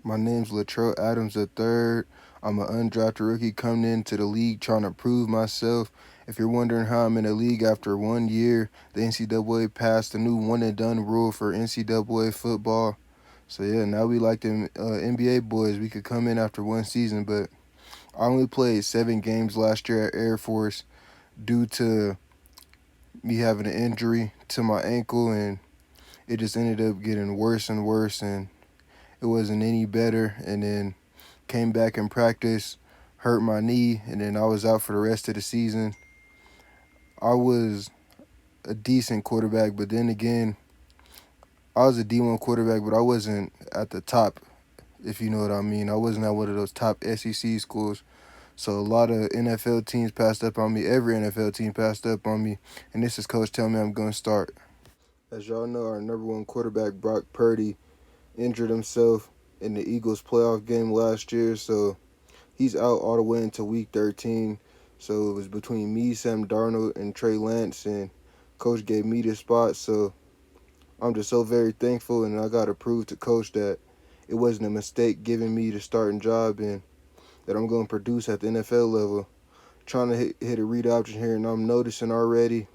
My name's Latrell Adams III. I'm an undrafted rookie coming into the league trying to prove myself. If you're wondering how I'm in the league after 1 year, the NCAA passed a new one-and-done rule for NCAA football. So yeah, now we like them NBA boys. We could come in after one season, but I only played 7 games last year at Air Force due to me having an injury to my ankle, and it just ended up getting worse and worse, and it wasn't any better. And then came back in practice, hurt my knee, and then I was out for the rest of the season. I was a decent quarterback, but then again, I was a D1 quarterback, but I wasn't at the top, if you know what I mean. I wasn't at one of those top SEC schools. So a lot of NFL teams passed up on me. Every NFL team passed up on me. And this is coach telling me I'm going to start. As y'all know, our number one quarterback, Brock Purdy, injured himself in the Eagles playoff game last year. So he's out all the way until week 13. So it was between me, Sam Darnold, and Trey Lance, and coach gave me the spot. So I'm just so very thankful, and I got to prove to coach that it wasn't a mistake giving me the starting job and that I'm going to produce at the NFL level. Trying to hit a read option here, and I'm noticing already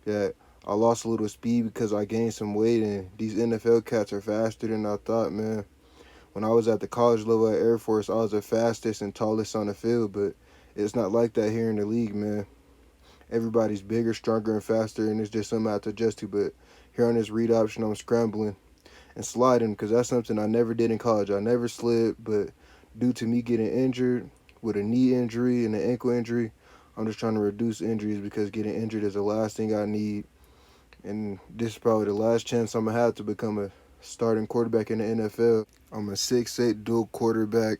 that I lost a little speed because I gained some weight, and these NFL cats are faster than I thought, man. When I was at the college level at Air Force, I was the fastest and tallest on the field, but it's not like that here in the league, man. Everybody's bigger, stronger, and faster, and it's just something I have to adjust to. But here on this read option, I'm scrambling and sliding because that's something I never did in college. I never slid, but due to me getting injured with a knee injury and an ankle injury, I'm just trying to reduce injuries because getting injured is the last thing I need. And this is probably the last chance I'm going to have to become a starting quarterback in the NFL. I'm a 6'8" dual quarterback.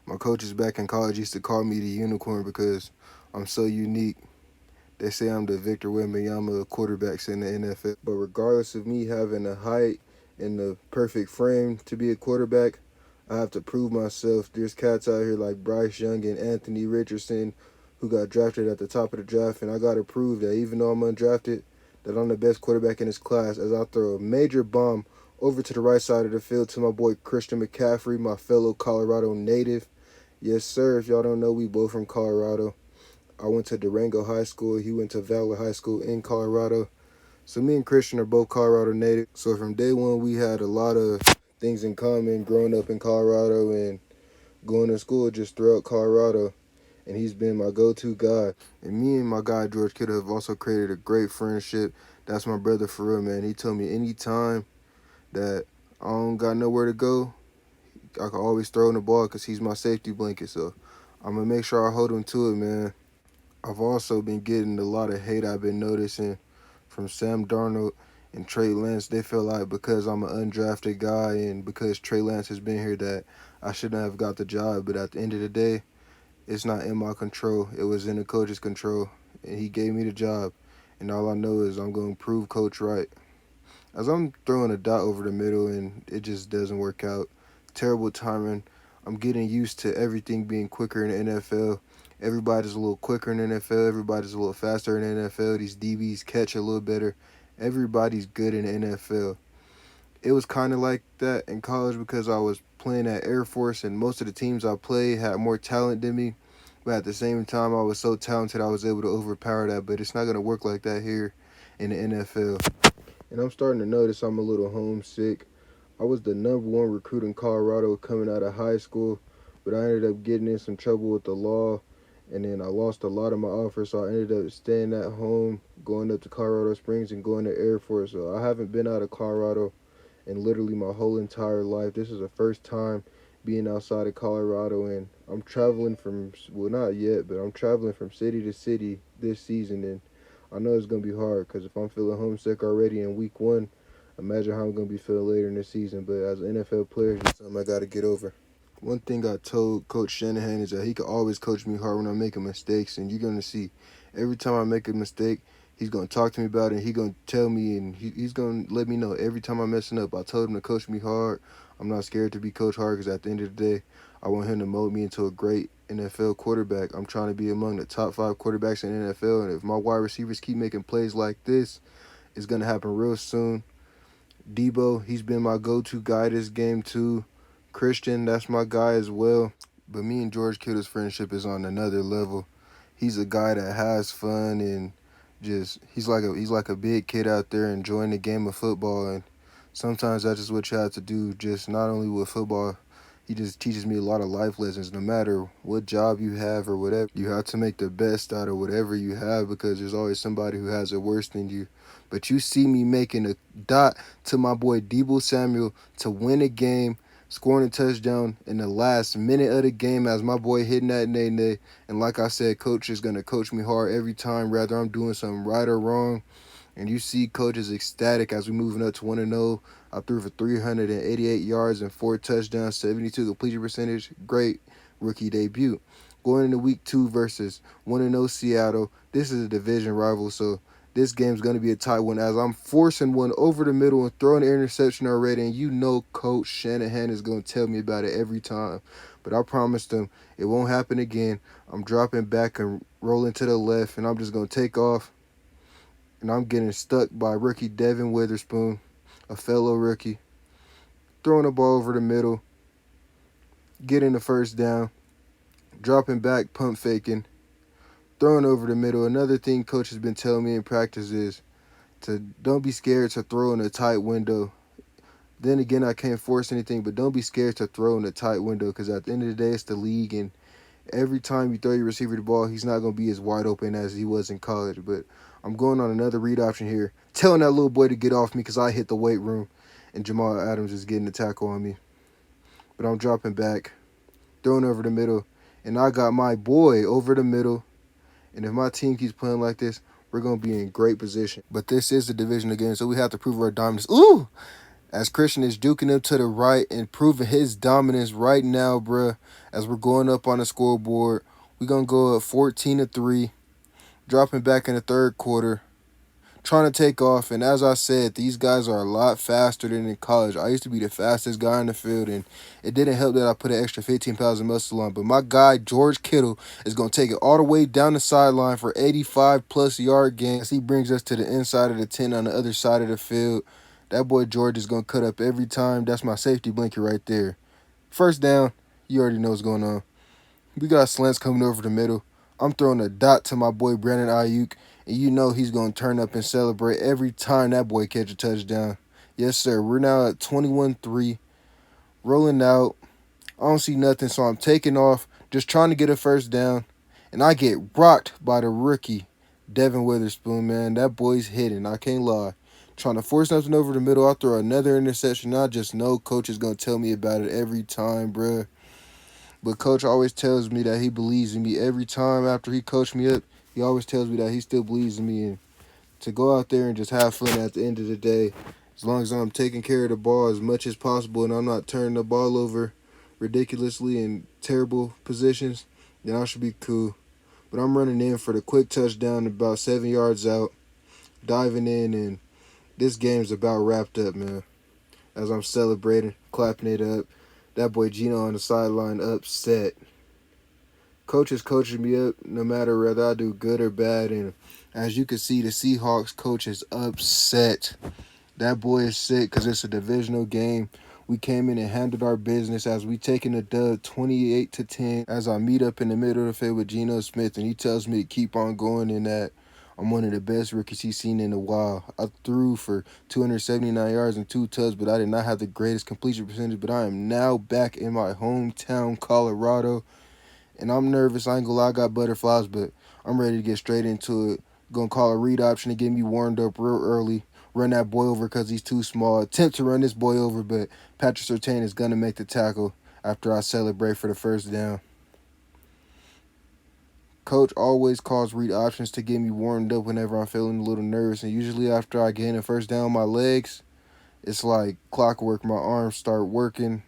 My coaches back in college used to call me the unicorn because I'm so unique. They say I'm the Victor Wembanyama of quarterbacks in the NFL. But regardless of me having the height and the perfect frame to be a quarterback, I have to prove myself. There's cats out here like Bryce Young and Anthony Richardson who got drafted at the top of the draft, and I got to prove that even though I'm undrafted, that I'm the best quarterback in this class as I throw a major bomb over to the right side of the field to my boy Christian McCaffrey, my fellow Colorado native. Yes, sir. If y'all don't know, we both from Colorado. I went to Durango High School. He went to Valor High School in Colorado. So me and Christian are both Colorado native. So from day one, we had a lot of things in common growing up in Colorado and going to school just throughout Colorado. And he's been my go-to guy. And me and my guy, George Kittle, have also created a great friendship. That's my brother for real, man. He told me anytime that I don't got nowhere to go, I can always throw in the ball because he's my safety blanket. So I'm going to make sure I hold him to it, man. I've also been getting a lot of hate I've been noticing from Sam Darnold and Trey Lance. They feel like because I'm an undrafted guy and because Trey Lance has been here that I shouldn't have got the job. But at the end of the day, it's not in my control. It was in the coach's control, and he gave me the job. And all I know is I'm going to prove coach right. As I'm throwing a dot over the middle and it just doesn't work out, terrible timing. I'm getting used to everything being quicker in the NFL. Everybody's a little quicker in the NFL. Everybody's a little faster in the NFL. These DBs catch a little better. Everybody's good in the NFL. It was kind of like that in college because I was playing at Air Force and most of the teams I played had more talent than me. But at the same time, I was so talented I was able to overpower that. But it's not going to work like that here in the NFL. And I'm starting to notice I'm a little homesick. I was the number one recruit in Colorado coming out of high school, but I ended up getting in some trouble with the law, and then I lost a lot of my offers, so I ended up staying at home, going up to Colorado Springs and going to Air Force. So I haven't been out of Colorado in literally my whole entire life. This is the first time being outside of Colorado, and I'm traveling from, well, not yet, but I'm traveling from city to city this season, and I know it's going to be hard because if I'm feeling homesick already in week one, imagine how I'm going to be feeling later in the season. But as an NFL player, it's something I got to get over. One thing I told Coach Shanahan is that he could always coach me hard when I'm making mistakes, and you're going to see every time I make a mistake, he's going to talk to me about it, and he's going to tell me, and he's going to let me know every time I'm messing up. I told him to coach me hard. I'm not scared to be coached hard because at the end of the day, I want him to mold me into a great NFL quarterback. I'm trying to be among the top 5 quarterbacks in the NFL, and if my wide receivers keep making plays like this, it's going to happen real soon. Debo, he's been my go-to guy this game too. Christian, that's my guy as well. But me and George Kittle's friendship is on another level. He's a guy that has fun and just he's like a big kid out there enjoying the game of football, and sometimes that's just what you have to do, just not only with football. He just teaches me a lot of life lessons. No matter what job you have or whatever, you have to make the best out of whatever you have because there's always somebody who has it worse than you. But you see me making a dot to my boy Deebo Samuel to win a game, scoring a touchdown in the last minute of the game as my boy hitting that nay. And like I said, coach is going to coach me hard every time, whether I'm doing something right or wrong. And you see coach is ecstatic as we moving up to 1-0. I threw for 388 yards and 4 touchdowns, 72 completion percentage. Great rookie debut. Going into week 2 versus 1-0 Seattle. This is a division rival, so this game's going to be a tight one as I'm forcing one over the middle and throwing an interception already. And you know Coach Shanahan is going to tell me about it every time. But I promised him it won't happen again. I'm dropping back and rolling to the left, and I'm just going to take off. And I'm getting stuck by rookie Devin Witherspoon, a fellow rookie. Throwing the ball over the middle, getting the first down, dropping back, pump faking, throwing over the middle. Another thing coach has been telling me in practice is to don't be scared to throw in a tight window. Then again, I can't force anything, but don't be scared to throw in a tight window because at the end of the day, it's the league, and every time you throw your receiver the ball, he's not going to be as wide open as he was in college. But I'm going on another read option here, telling that little boy to get off me because I hit the weight room, and Jamal Adams is getting the tackle on me. But I'm dropping back, throwing over the middle, and I got my boy over the middle. And if my team keeps playing like this, we're going to be in great position. But this is the divisional game, so we have to prove our dominance. Ooh! As Christian is duking him to the right and proving his dominance right now, bruh. As we're going up on the scoreboard, we're going to go up 14-3, dropping back in the third quarter, trying to take off. And as I said, these guys are a lot faster than in college. I used to be the fastest guy in the field, and it didn't help that I put an extra 15 pounds of muscle on. But my guy, George Kittle, is going to take it all the way down the sideline for 85-plus yard gain as he brings us to the inside of the 10 on the other side of the field. That boy George is going to cut up every time. That's my safety blanket right there. First down, you already know what's going on. We got slants coming over the middle. I'm throwing a dot to my boy Brandon Ayuk, and you know he's going to turn up and celebrate every time that boy catch a touchdown. Yes, sir. We're now at 21-3, rolling out. I don't see nothing, so I'm taking off, just trying to get a first down, and I get rocked by the rookie, Devin Witherspoon, man. That boy's hitting. I can't lie. Trying to force something over the middle. I'll throw another interception. I just know coach is going to tell me about it every time, bruh. But coach always tells me that he believes in me. Every time after he coached me up, he always tells me that he still believes in me. And to go out there and just have fun at the end of the day, as long as I'm taking care of the ball as much as possible and I'm not turning the ball over ridiculously in terrible positions, then I should be cool. But I'm running in for the quick touchdown about 7 yards out, diving in, and this game's about wrapped up, man. As I'm celebrating, clapping it up. That boy Gino on the sideline upset. Coach is coaching me up no matter whether I do good or bad. And as you can see, the Seahawks coach is upset. That boy is sick because it's a divisional game. We came in and handled our business as we taking the dub 28-10 as I meet up in the middle of the field with Geno Smith, and he tells me to keep on going and that I'm one of the best rookies he's seen in a while. I threw for 279 yards and 2 touchdowns, but I did not have the greatest completion percentage. But I am now back in my hometown, Colorado, and I'm nervous. I ain't gonna lie, I got butterflies, but I'm ready to get straight into it. Gonna call a read option to get me warmed up real early. Run that boy over because he's too small. Attempt to run this boy over, but Patrick Surtain is gonna make the tackle after I celebrate for the first down. Coach always calls read options to get me warmed up whenever I'm feeling a little nervous. And usually after I gain a first down on my legs, it's like clockwork. My arms start working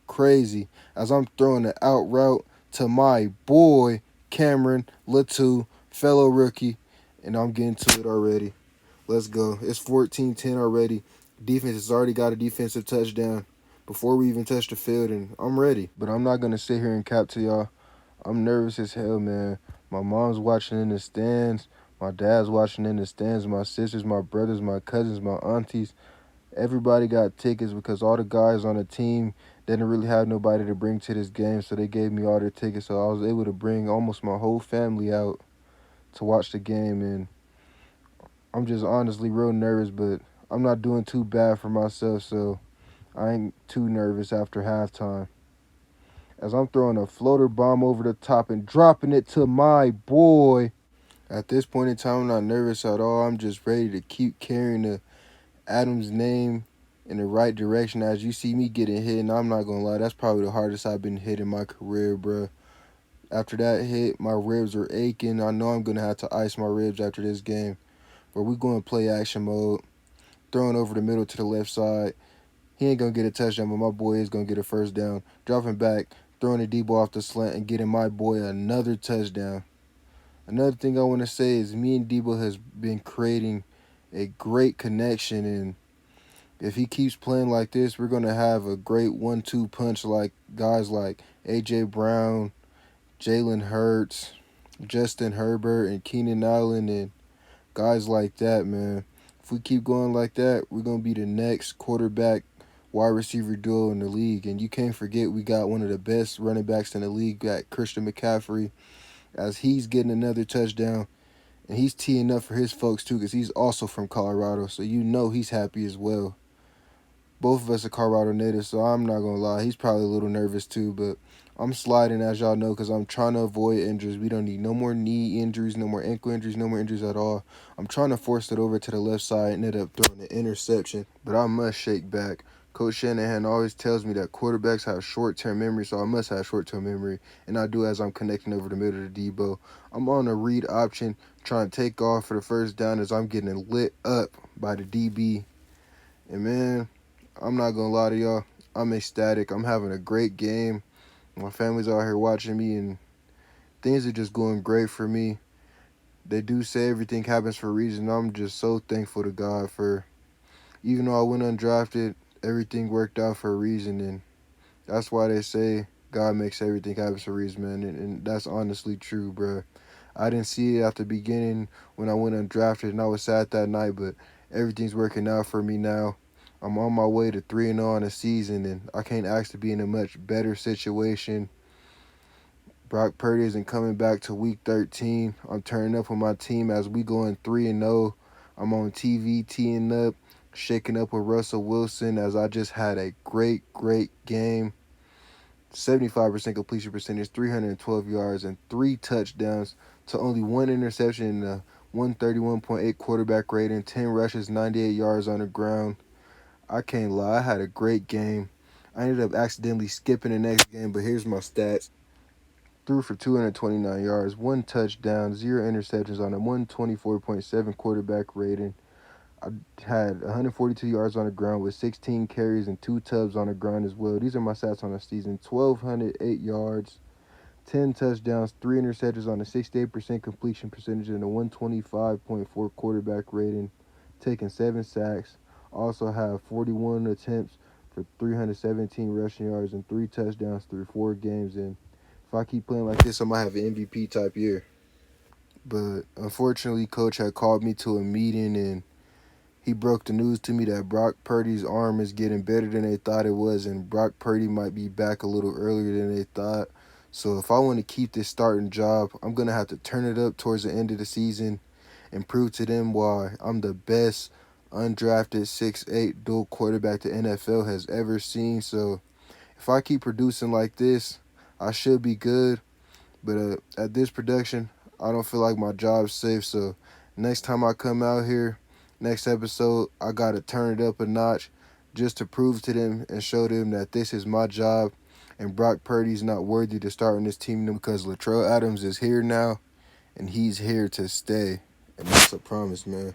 crazy as I'm throwing the out route to my boy, Cameron Latu, fellow rookie. And I'm getting to it already. Let's go. It's 14-10 already. Defense has already got a defensive touchdown before we even touch the field, and I'm ready. But I'm not going to sit here and cap to y'all. I'm nervous as hell, man. My mom's watching in the stands. My dad's watching in the stands. My sisters, my brothers, my cousins, my aunties. Everybody got tickets because all the guys on the team, They didn't really have nobody to bring to this game, so they gave me all their tickets. So I was able to bring almost my whole family out to watch the game, and I'm just honestly real nervous, but I'm not doing too bad for myself, so I ain't too nervous after halftime. As I'm throwing a floater bomb over the top and dropping it to my boy. At this point in time, I'm not nervous at all. I'm just ready to keep carrying the Adams name in the right direction. As you see me getting hit, and I'm not going to lie, that's probably the hardest I've been hit in my career, bro. After that hit, my ribs were aching. I know I'm going to have to ice my ribs after this game. But we going to play action mode, throwing over the middle to the left side. He ain't going to get a touchdown, but my boy is going to get a first down. Dropping back, throwing the deep ball off the slant, and getting my boy another touchdown. Another thing I want to say is me and Debo has been creating a great connection, and if he keeps playing like this, we're going to have a great 1-2 punch like guys like A.J. Brown, Jalen Hurts, Justin Herbert, and Keenan Allen, and guys like that, man. If we keep going like that, we're going to be the next quarterback wide receiver duo in the league. And you can't forget we got one of the best running backs in the league, got Christian McCaffrey, as he's getting another touchdown. And he's teeing up for his folks, too, because he's also from Colorado. So you know he's happy as well. Both of us are Colorado natives, so I'm not going to lie. He's probably a little nervous, too. But I'm sliding, as y'all know, because I'm trying to avoid injuries. We don't need no more knee injuries, no more ankle injuries, no more injuries at all. I'm trying to force it over to the left side and end up throwing an interception. But I must shake back. Coach Shanahan always tells me that quarterbacks have short-term memory, so I must have short-term memory. And I do as I'm connecting over the middle of the Debo. I'm on a read option, trying to take off for the first down as I'm getting lit up by the DB. And, man, I'm not going to lie to y'all. I'm ecstatic. I'm having a great game. My family's out here watching me, and things are just going great for me. They do say everything happens for a reason. I'm just so thankful to God for, even though I went undrafted, everything worked out for a reason, and that's why they say God makes everything happen for a reason, man, and that's honestly true, bro. I didn't see it at the beginning when I went undrafted, and I was sad that night, but everything's working out for me now. I'm on my way to 3-0 in the season, and I can't ask to be in a much better situation. Brock Purdy isn't coming back to week 13. I'm turning up with my team as we going 3-0. I'm on TV teeing up, shaking up with Russell Wilson as I just had a great game. 75% completion percentage, 312 yards, and 3 touchdowns to only 1 interception and a 131.8 quarterback rating, 10 rushes, 98 yards on the ground. I can't lie, I had a great game. I ended up accidentally skipping the next game, but here's my stats. Threw for 229 yards, 1 touchdown, 0 interceptions on a 124.7 quarterback rating. I had 142 yards on the ground with 16 carries and 2 tubs on the ground as well. These are my stats on the season. 1,208 yards, 10 touchdowns, 3 interceptions on a 68% completion percentage and a 125.4 quarterback rating, taking 7 sacks. Also have 41 attempts for 317 rushing yards and 3 touchdowns through 4 games. And if I keep playing like this, I might have an MVP type year. But unfortunately, Coach had called me to a meeting, and he broke the news to me that Brock Purdy's arm is getting better than they thought it was, and Brock Purdy might be back a little earlier than they thought. So if I want to keep this starting job, I'm going to have to turn it up towards the end of the season and prove to them why I'm the best undrafted 6'8" dual quarterback the NFL has ever seen. So if I keep producing like this, I should be good. But at this production, I don't feel like my job's safe. So next time I come out here, next episode, I got to turn it up a notch just to prove to them and show them that this is my job and Brock Purdy's not worthy to start on this team because Latrell Adams is here now and he's here to stay. And that's a promise, man.